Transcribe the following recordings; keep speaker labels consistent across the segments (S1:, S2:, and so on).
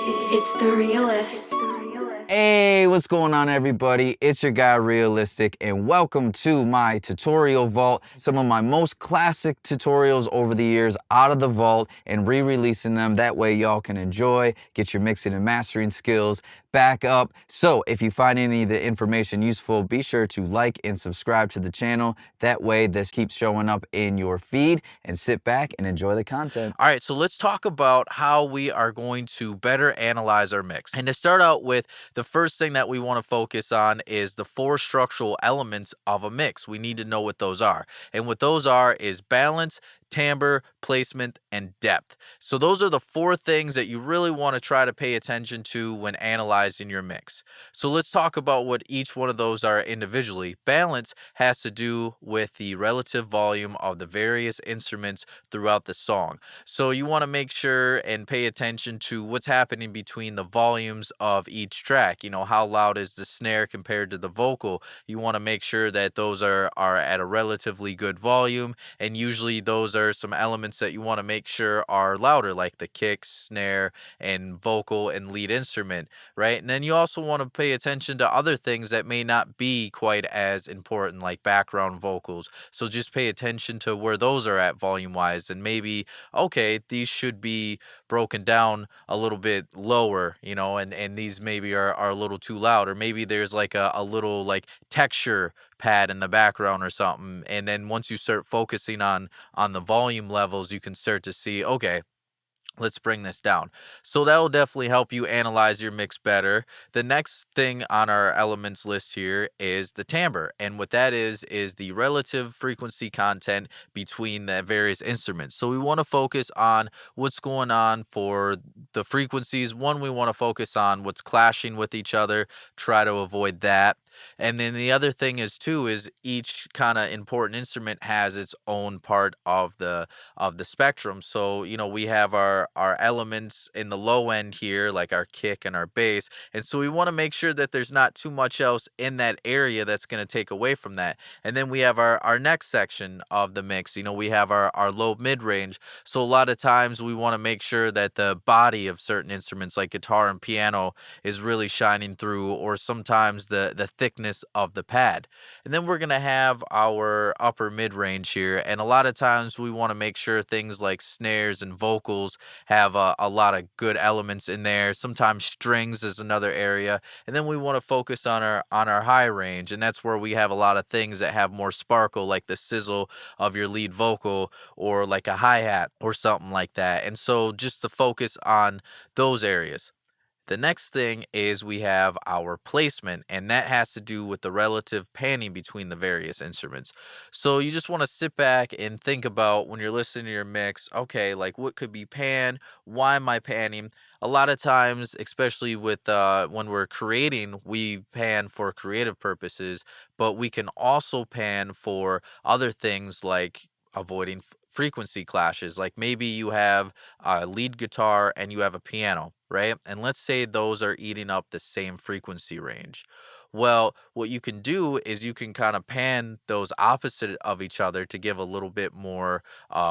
S1: It's the realist.
S2: Hey, what's going on, everybody? It's your guy Realistic, and welcome to my tutorial vault. Some of my most classic tutorials over the years out of the vault and re-releasing them. That way y'all can enjoy, get your mixing and mastering skills back up. So if you find any of the information useful, be sure to like and subscribe to the channel. That way this keeps showing up in your feed, and sit back and enjoy the content.
S3: All right, so let's talk about how we are going to better analyze our mix. And to start out with, the first thing that we want to focus on is the four structural elements of a mix. We need to know what those are. And what those are is balance, timbre, placement, and depth. So those are the four things that you really want to try to pay attention to when analyzing your mix. So let's talk about what each one of those are individually. Balance has to do with the relative volume of the various instruments throughout the song. So you want to make sure and pay attention to what's happening between the volumes of each track. You know, how loud is the snare compared to the vocal? You want to make sure that those are at a relatively good volume, and usually those are some elements that you want to make sure are louder, like the kick, snare, and vocal and lead instrument, right? And then you also want to pay attention to other things that may not be quite as important, like background vocals. So just pay attention to where those are at volume wise, and maybe, okay, these should be broken down a little bit lower, you know, and these maybe are a little too loud, or maybe there's like a little like texture pad in the background or something. And then once you start focusing on the volume levels, you can start to see, okay, let's bring this down. So that will definitely help you analyze your mix better. The next thing on our elements list here is the timbre. And what that is the relative frequency content between the various instruments. So we want to focus on what's going on for the frequencies. One, we want to focus on what's clashing with each other, try to avoid that. And then the other thing is too is each kind of important instrument has its own part of the spectrum. So, you know, we have our elements in the low end here, like our kick and our bass. And so we want to make sure that there's not too much else in that area that's going to take away from that. And then we have our next section of the mix. You know, we have our low mid range. So a lot of times we want to make sure that the body of certain instruments like guitar and piano is really shining through, or sometimes the thickness of the pad. And then we're going to have our upper mid range here. And a lot of times we want to make sure things like snares and vocals have a lot of good elements in there. Sometimes strings is another area. And then we want to focus on our high range. And that's where we have a lot of things that have more sparkle, like the sizzle of your lead vocal, or like a hi-hat or something like that. And so just to focus on those areas. The next thing is we have our placement, and that has to do with the relative panning between the various instruments. So you just want to sit back and think about, when you're listening to your mix, okay, like what could be pan? Why am I panning? A lot of times, especially with when we're creating, we pan for creative purposes, but we can also pan for other things like avoiding frequency clashes. Like maybe you have a lead guitar and you have a piano, right? And let's say those are eating up the same frequency range. Well, what you can do is you can kind of pan those opposite of each other to give a little bit more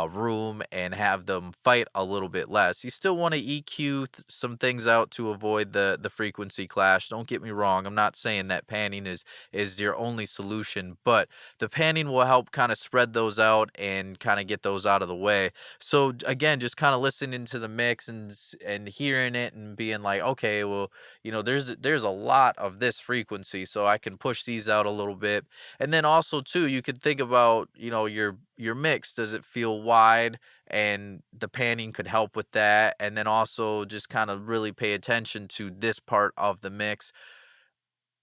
S3: room and have them fight a little bit less. You still want to EQ some things out to avoid the frequency clash. Don't get me wrong. I'm not saying that panning is your only solution, but the panning will help kind of spread those out and kind of get those out of the way. So again, just kind of listening to the mix and hearing it and being like, okay, well, you know, there's a lot of this frequency, so I can push these out a little bit. And then also too, you could think about, you know, your mix. Does it feel wide? And the panning could help with that. And then also just kind of really pay attention to this part of the mix.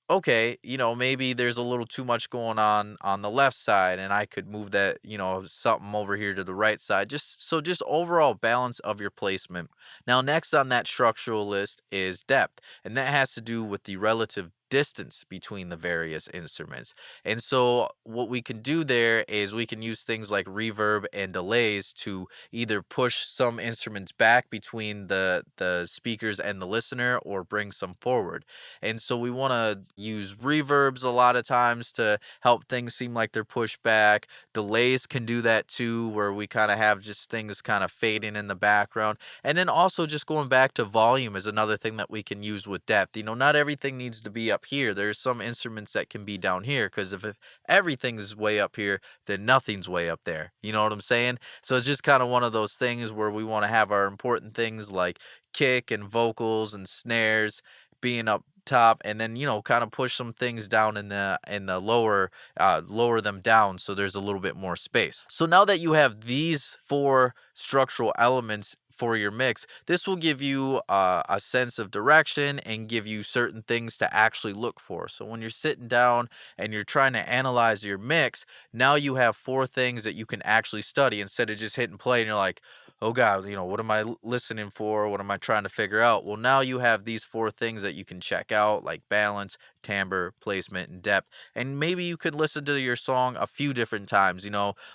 S3: Okay, you know, maybe there's a little too much going on the left side, and I could move that, you know, something over here to the right side. Just overall balance of your placement. Now, next on that structural list is depth, and that has to do with the relative distance between the various instruments. And so what we can do there is we can use things like reverb and delays to either push some instruments back between the speakers and the listener, or bring some forward. And so we want to use reverbs a lot of times to help things seem like they're pushed back. Delays can do that too, where we kind of have just things kind of fading in the background. And then also just going back to volume is another thing that we can use with depth. Not everything needs to be up here. There's some instruments that can be down here, because if everything's way up here, then nothing's way up there. You know what I'm saying? So it's just kind of one of those things where we want to have our important things like kick and vocals and snares being up top, and then kind of push some things down in the lower them down so there's a little bit more space. So now that you have these four structural elements for your mix, this will give you a sense of direction and give you certain things to actually look for. So when you're sitting down and you're trying to analyze your mix, now you have four things that you can actually study instead of just hitting play and you're like, oh God, what am I listening for? What am I trying to figure out? Well, now you have these four things that you can check out, like balance, timbre, placement, and depth. And maybe you could listen to your song a few different times.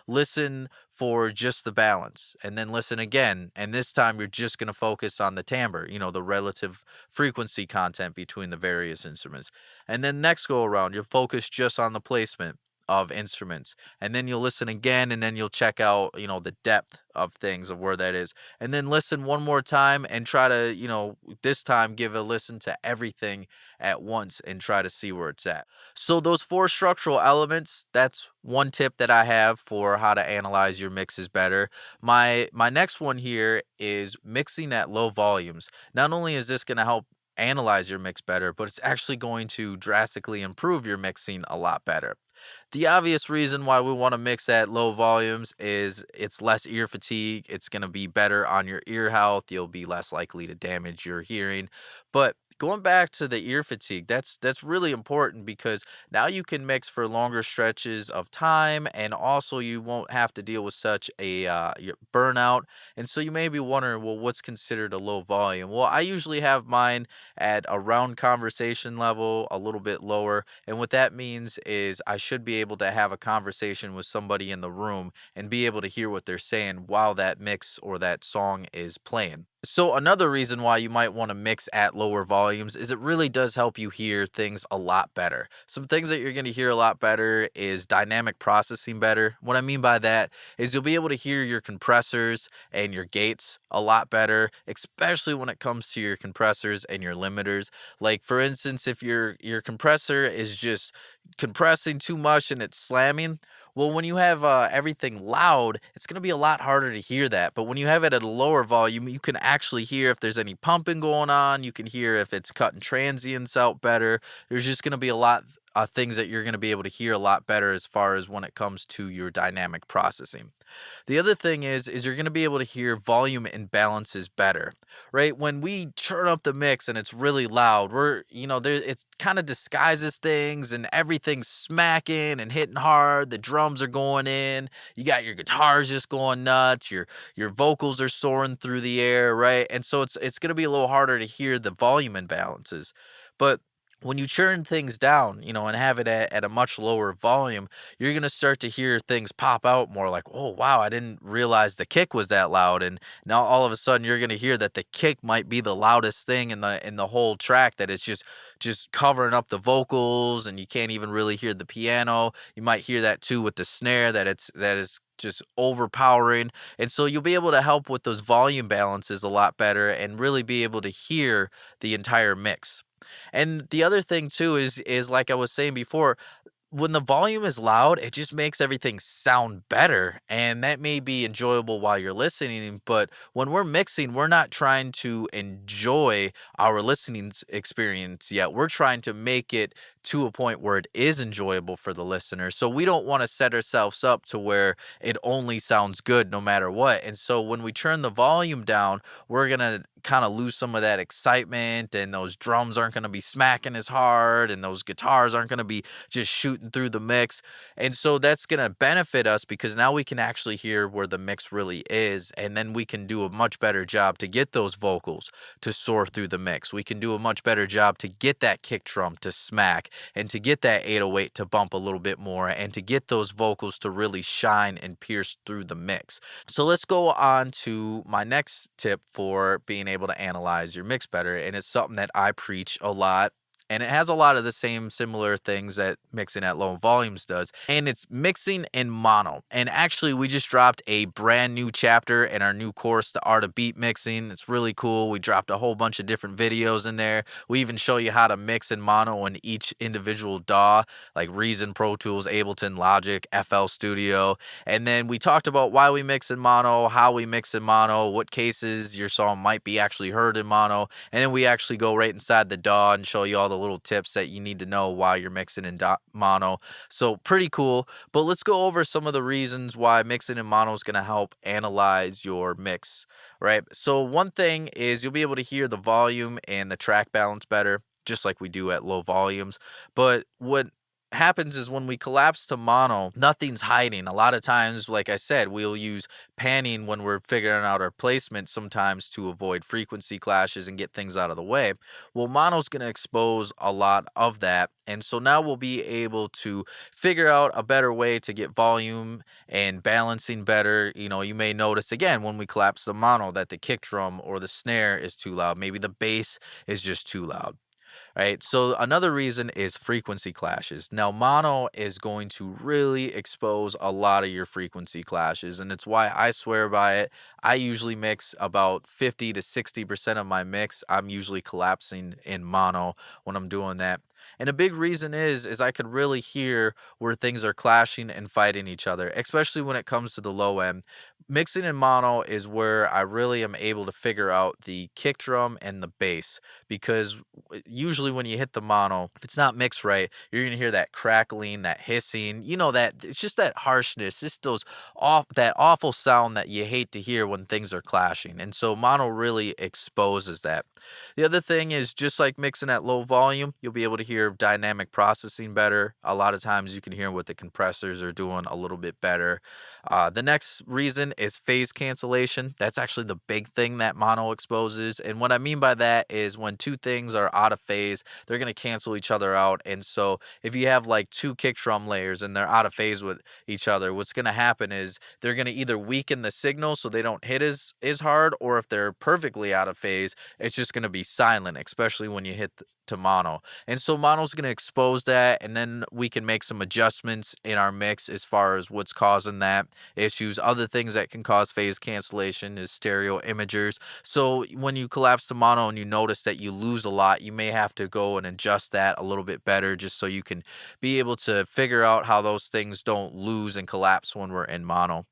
S3: Listen for just the balance, and then listen again. And this time you're just going to focus on the timbre, the relative frequency content between the various instruments. And then next go around, you'll focus just on the placement of instruments, and then you'll listen again, and then you'll check out the depth of things, of where that is, and then listen one more time and try to this time give a listen to everything at once and try to see where it's at. So those four structural elements, that's one tip that I have for how to analyze your mixes better. My next one here is mixing at low volumes. Not only is this going to help analyze your mix better, but it's actually going to drastically improve your mixing a lot better. The obvious reason why we want to mix at low volumes is it's less ear fatigue. It's going to be better on your ear health. You'll be less likely to damage your hearing. But going back to the ear fatigue, that's really important, because now you can mix for longer stretches of time, and also you won't have to deal with such a burnout. And so you may be wondering, well, what's considered a low volume? Well, I usually have mine at around conversation level, a little bit lower. And what that means is I should be able to have a conversation with somebody in the room and be able to hear what they're saying while that mix or that song is playing. So another reason why you might want to mix at lower volumes is it really does help you hear things a lot better. Some things that you're going to hear a lot better is dynamic processing better. What I mean by that is you'll be able to hear your compressors and your gates a lot better, especially when it comes to your compressors and your limiters. Like for instance, if your compressor is just compressing too much and it's slamming, well, when you have everything loud, it's going to be a lot harder to hear that. But when you have it at a lower volume, you can actually hear if there's any pumping going on. You can hear if it's cutting transients out better. There's just going to be a lot of things that you're going to be able to hear a lot better as far as when it comes to your dynamic processing. The other thing is you're going to be able to hear volume imbalances better, right? When we turn up the mix and it's really loud, it kind of disguises things, and everything's smacking and hitting hard. The drums are going in. You got your guitars just going nuts. Your vocals are soaring through the air, right? And so it's going to be a little harder to hear the volume imbalances. But when you churn things down, and have it at a much lower volume, you're going to start to hear things pop out more, like, oh, wow, I didn't realize the kick was that loud. And now all of a sudden you're going to hear that the kick might be the loudest thing in the whole track, that it's just covering up the vocals, and you can't even really hear the piano. You might hear that too with the snare, that is just overpowering. And so you'll be able to help with those volume balances a lot better and really be able to hear the entire mix. And the other thing too is like I was saying before, when the volume is loud, it just makes everything sound better. And that may be enjoyable while you're listening, but when we're mixing, we're not trying to enjoy our listening experience yet. We're trying to make it to a point where it is enjoyable for the listener. So we don't want to set ourselves up to where it only sounds good no matter what. And so when we turn the volume down, we're going to kind of lose some of that excitement, and those drums aren't going to be smacking as hard, and those guitars aren't going to be just shooting through the mix. And so that's going to benefit us because now we can actually hear where the mix really is, and then we can do a much better job to get those vocals to soar through the mix. We can do a much better job to get that kick drum to smack, and to get that 808 to bump a little bit more, and to get those vocals to really shine and pierce through the mix. So let's go on to my next tip for being able to analyze your mix better. And it's something that I preach a lot. And it has a lot of the same similar things that mixing at low volumes does. And it's mixing in mono. And actually, we just dropped a brand new chapter in our new course, The Art of Beat Mixing. It's really cool. We dropped a whole bunch of different videos in there. We even show you how to mix in mono in each individual DAW, like Reason, Pro Tools, Ableton, Logic, FL Studio. And then we talked about why we mix in mono, how we mix in mono, what cases your song might be actually heard in mono. And then we actually go right inside the DAW and show you all the little tips that you need to know while you're mixing in mono. So pretty cool. But let's go over some of the reasons why mixing in mono is going to help analyze your mix, right? So one thing is you'll be able to hear the volume and the track balance better, just like we do at low volumes. But what happens is when we collapse to mono, nothing's hiding. A lot of times, like I said, we'll use panning when we're figuring out our placement sometimes to avoid frequency clashes and get things out of the way. Well, mono's going to expose a lot of that. And so now we'll be able to figure out a better way to get volume and balancing better. You know, you may notice again when we collapse the mono that the kick drum or the snare is too loud. Maybe the bass is just too loud. Right. So another reason is frequency clashes. Now, mono is going to really expose a lot of your frequency clashes, and it's why I swear by it. I usually mix about 50 to 60% of my mix. I'm usually collapsing in mono when I'm doing that. And a big reason is I can really hear where things are clashing and fighting each other, especially when it comes to the low end. Mixing in mono is where I really am able to figure out the kick drum and the bass, because usually when you hit the mono, if it's not mixed right, you're gonna hear that crackling, that hissing, you know, that it's just that harshness, just that awful sound that you hate to hear when things are clashing. And so mono really exposes that. The other thing is, just like mixing at low volume, you'll be able to hear dynamic processing better. A lot of times you can hear what the compressors are doing a little bit better. The next reason is phase cancellation. That's actually the big thing that mono exposes. And what I mean by that is when two things are out of phase, they're going to cancel each other out. And so if you have like two kick drum layers and they're out of phase with each other, what's going to happen is they're going to either weaken the signal so they don't hit as hard, or if they're perfectly out of phase, it's just going to be silent, especially when you hit to mono. And so mono's going to expose that, and then we can make some adjustments in our mix as far as what's causing that issues. Other things that can cause phase cancellation is stereo imagers. So when you collapse to mono and you notice that you lose a lot, you may have to go and adjust that a little bit better, just so you can be able to figure out how those things don't lose and collapse when we're in mono.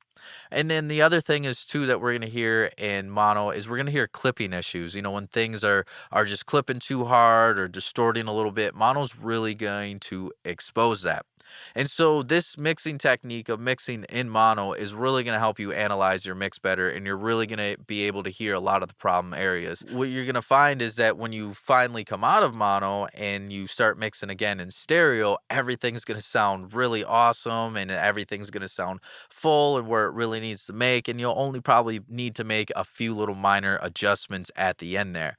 S3: And then the other thing is too that we're going to hear in mono is we're going to hear clipping issues. You know, when things are just clipping too hard or distorting a little bit, mono's really going to expose that. And so this mixing technique of mixing in mono is really going to help you analyze your mix better, and you're really going to be able to hear a lot of the problem areas. What you're going to find is that when you finally come out of mono and you start mixing again in stereo, everything's going to sound really awesome, and everything's going to sound full and where it really needs to make, and you'll only probably need to make a few little minor adjustments at the end there.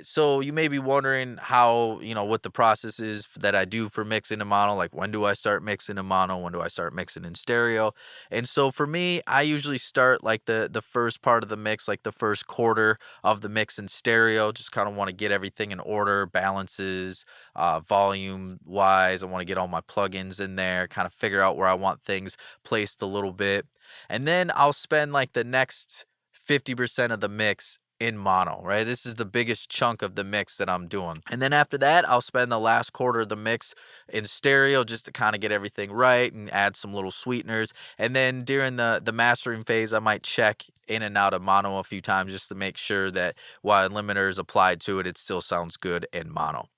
S3: So you may be wondering how, you know, what the process is that I do for mixing in mono, like when do I start mixing in mono, when do I start mixing in stereo? And so for me, I usually start like the first part of the mix, like the first quarter of the mix in stereo. Just kind of want to get everything in order, balances, volume wise. I want to get all my plugins in there, kind of figure out where I want things placed a little bit. And then I'll spend like the next 50% of the mix in mono, right? This is the biggest chunk of the mix that I'm doing. And then after that, I'll spend the last quarter of the mix in stereo just to kind of get everything right and add some little sweeteners. And then during the mastering phase, I might check in and out of mono a few times just to make sure that while limiter is applied to it, it still sounds good in mono.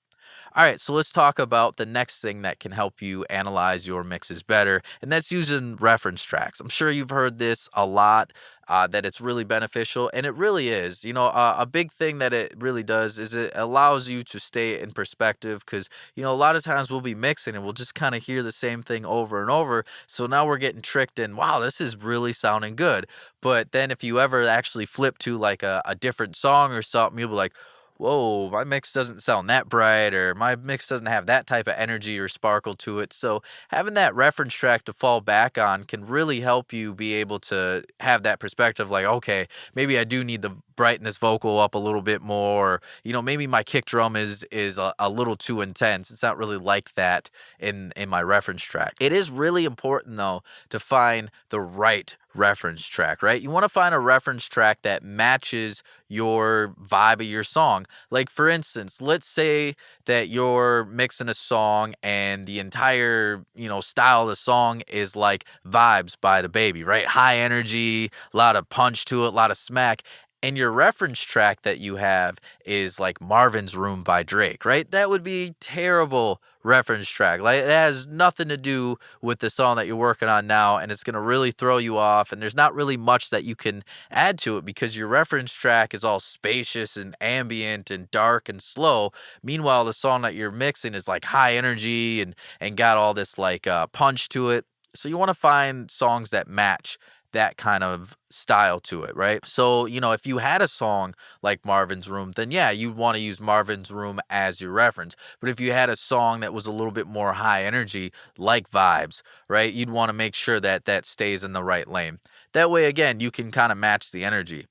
S3: All right, so let's talk about the next thing that can help you analyze your mixes better, and that's using reference tracks. I'm sure you've heard this a lot, that it's really beneficial, and it really is. A big thing that it really does is it allows you to stay in perspective because, a lot of times we'll be mixing and we'll just kind of hear the same thing over and over. So now we're getting tricked in, wow, this is really sounding good. But then if you ever actually flip to like a different song or something, you'll be like, whoa, my mix doesn't sound that bright, or my mix doesn't have that type of energy or sparkle to it. So having that reference track to fall back on can really help you be able to have that perspective like, okay, maybe I do need to brighten this vocal up a little bit more. Or, maybe my kick drum is a little too intense. It's not really like that in my reference track. It is really important though to find the right reference track, right? You want to find a reference track that matches your vibe of your song. Like for instance, let's say that you're mixing a song and the entire, style of the song is like Vibes by the Baby, right? High energy, a lot of punch to it, a lot of smack. And your reference track that you have is like Marvin's Room by Drake, right? That would be terrible reference track. Like it has nothing to do with the song that you're working on now, and it's going to really throw you off, and there's not really much that you can add to it because your reference track is all spacious and ambient and dark and slow. Meanwhile, the song that you're mixing is like high energy and got all this like punch to it. So you want to find songs that match that kind of style to it, right? So, if you had a song like Marvin's Room, then yeah, you'd want to use Marvin's Room as your reference. But if you had a song that was a little bit more high energy, like Vibes, right, you'd want to make sure that that stays in the right lane. That way, again, you can kind of match the energy.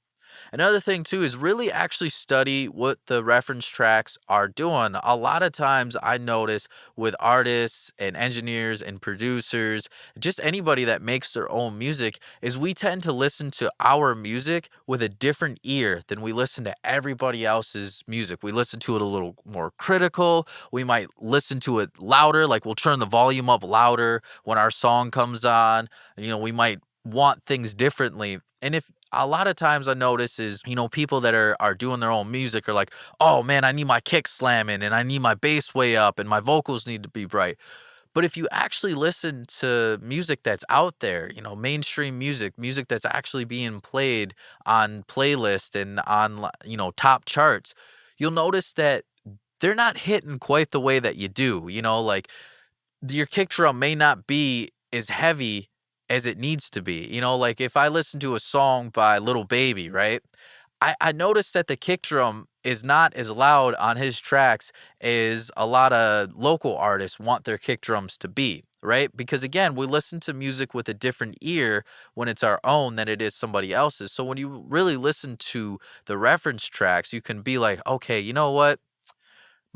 S3: Another thing too is really actually study what the reference tracks are doing. A lot of times I notice with artists and engineers and producers, just anybody that makes their own music, is we tend to listen to our music with a different ear than we listen to everybody else's music. We listen to it a little more critical. We might listen to it louder, like we'll turn the volume up louder when our song comes on. We might want things differently. And if a lot of times I notice is, people that are doing their own music are like, oh man, I need my kick slamming and I need my bass way up and my vocals need to be bright. But if you actually listen to music that's out there, mainstream music that's actually being played on playlists and on, top charts, you'll notice that they're not hitting quite the way that you do. Like your kick drum may not be as heavy as it needs to be. Like if I listen to a song by Little Baby, right? I noticed that the kick drum is not as loud on his tracks as a lot of local artists want their kick drums to be, right? Because again, we listen to music with a different ear when it's our own than it is somebody else's. So when you really listen to the reference tracks, you can be like, okay, you know what?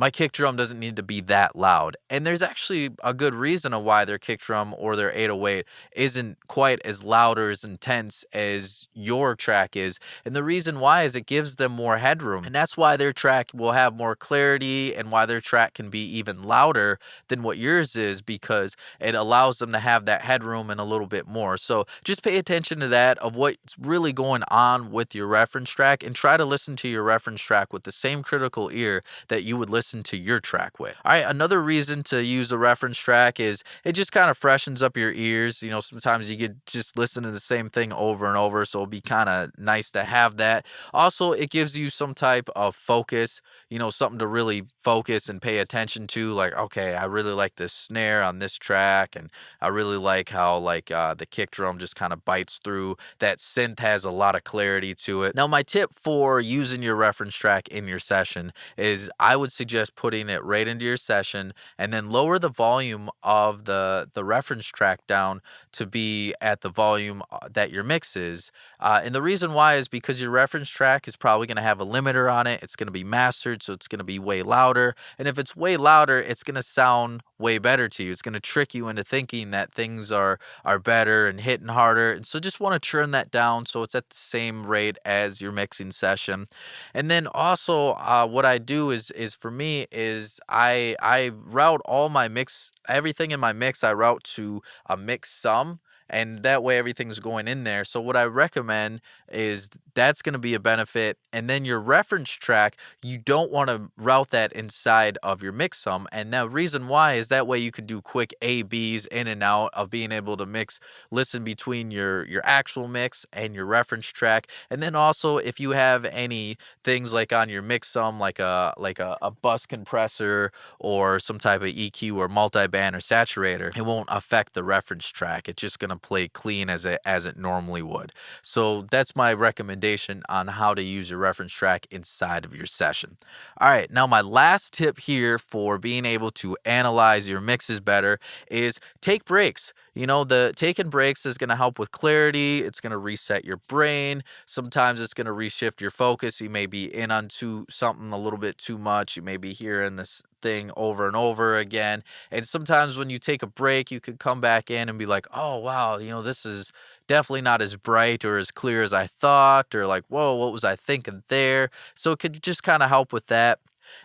S3: My kick drum doesn't need to be that loud. And there's actually a good reason of why their kick drum or their 808 isn't quite as loud or as intense as your track is. And the reason why is it gives them more headroom. And that's why their track will have more clarity and why their track can be even louder than what yours is, because it allows them to have that headroom and a little bit more. So just pay attention to that, of what's really going on with your reference track, and try to listen to your reference track with the same critical ear that you would listen to your track with. All right, another reason to use a reference track is it just kind of freshens up your ears. Sometimes you could just listen to the same thing over and over, so it'll be kind of nice to have that. Also, it gives you some type of focus, something to really focus and pay attention to. Like, okay, I really like this snare on this track, and I really like how the kick drum just kind of bites through. That synth has a lot of clarity to it. Now, my tip for using your reference track in your session is I would suggest putting it right into your session and then lower the volume of the reference track down to be at the volume that your mix is. And the reason why is because your reference track is probably going to have a limiter on it. It's going to be mastered, so it's going to be way louder. And if it's way louder, it's going to sound way better to you. It's going to trick you into thinking that things are better and hitting harder. And so just want to turn that down so it's at the same rate as your mixing session. And then also what I do is for me is I route all my mix, everything in my mix I route to a mix sum. and that way everything's going in there. So what I recommend is that's going to be a benefit. And then your reference track, you don't want to route that inside of your mix sum. And the reason why is that way you can do quick A/Bs in and out of being able to listen between your actual mix and your reference track. And then also if you have any things like on your mix sum, like a bus compressor or some type of EQ or multiband or saturator, it won't affect the reference track. It's just going to play clean as it normally would. So that's my recommendation on how to use your reference track inside of your session. All right, now my last tip here for being able to analyze your mixes better is take breaks. You know, the taking breaks is going to help with clarity. It's going to reset your brain. Sometimes it's going to reshift your focus. You may be in onto something a little bit too much. You may be hearing this thing over and over again. And sometimes when you take a break, you could come back in and be like, oh, wow, you know, this is definitely not as bright or as clear as I thought, or like, whoa, what was I thinking there? So it could just kind of help with that.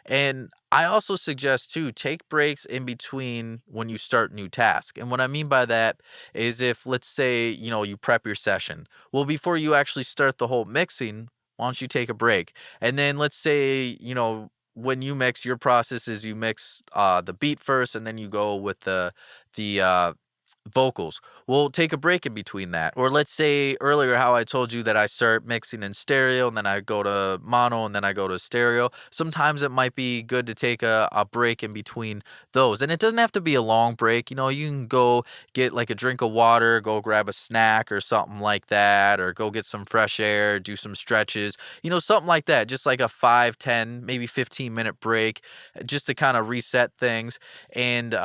S3: And I also suggest too, take breaks in between when you start new tasks. And what I mean by that is if, let's say, you know, you prep your session. Well, before you actually start the whole mixing, why don't you take a break? And then let's say, you know, when you mix, your process is you mix the beat first, and then you go with the vocals. We'll take a break in between that. Or let's say earlier how I told you that I start mixing in stereo and then I go to mono and then I go to stereo. Sometimes it might be good to take a break in between those. And it doesn't have to be a long break. You know, you can go get like a drink of water, go grab a snack or something like that, or go get some fresh air, do some stretches, you know, something like that. Just like a 5, 10, maybe 15-minute break just to kind of reset things. And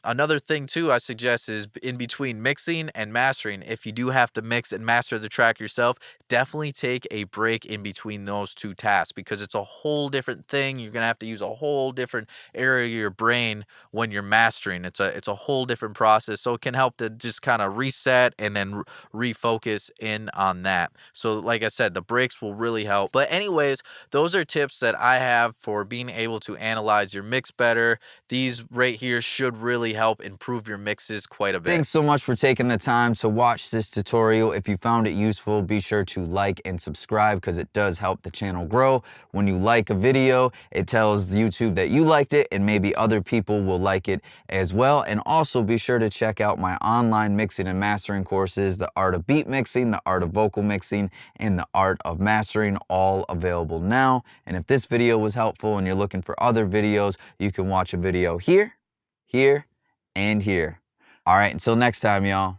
S3: another thing too I suggest is in between mixing and mastering, if you do have to mix and master the track yourself, definitely take a break in between those two tasks, because it's a whole different thing. You're gonna have to use a whole different area of your brain when you're mastering. It's a whole different process, so it can help to just kind of reset and then refocus in on that. So like I said, the breaks will really help. But anyways, those are tips that I have for being able to analyze your mix better. These right here should really help improve your mixes quite a bit.
S2: Thanks so much for taking the time to watch this tutorial. If you found it useful, be sure to like and subscribe, because it does help the channel grow. When you like a video, it tells YouTube that you liked it, and maybe other people will like it as well. And also be sure to check out my online mixing and mastering courses, the art of beat mixing, the art of vocal mixing, and the art of mastering, all available now. And if this video was helpful and you're looking for other videos, you can watch a video here, here, and here. All right, until next time, y'all.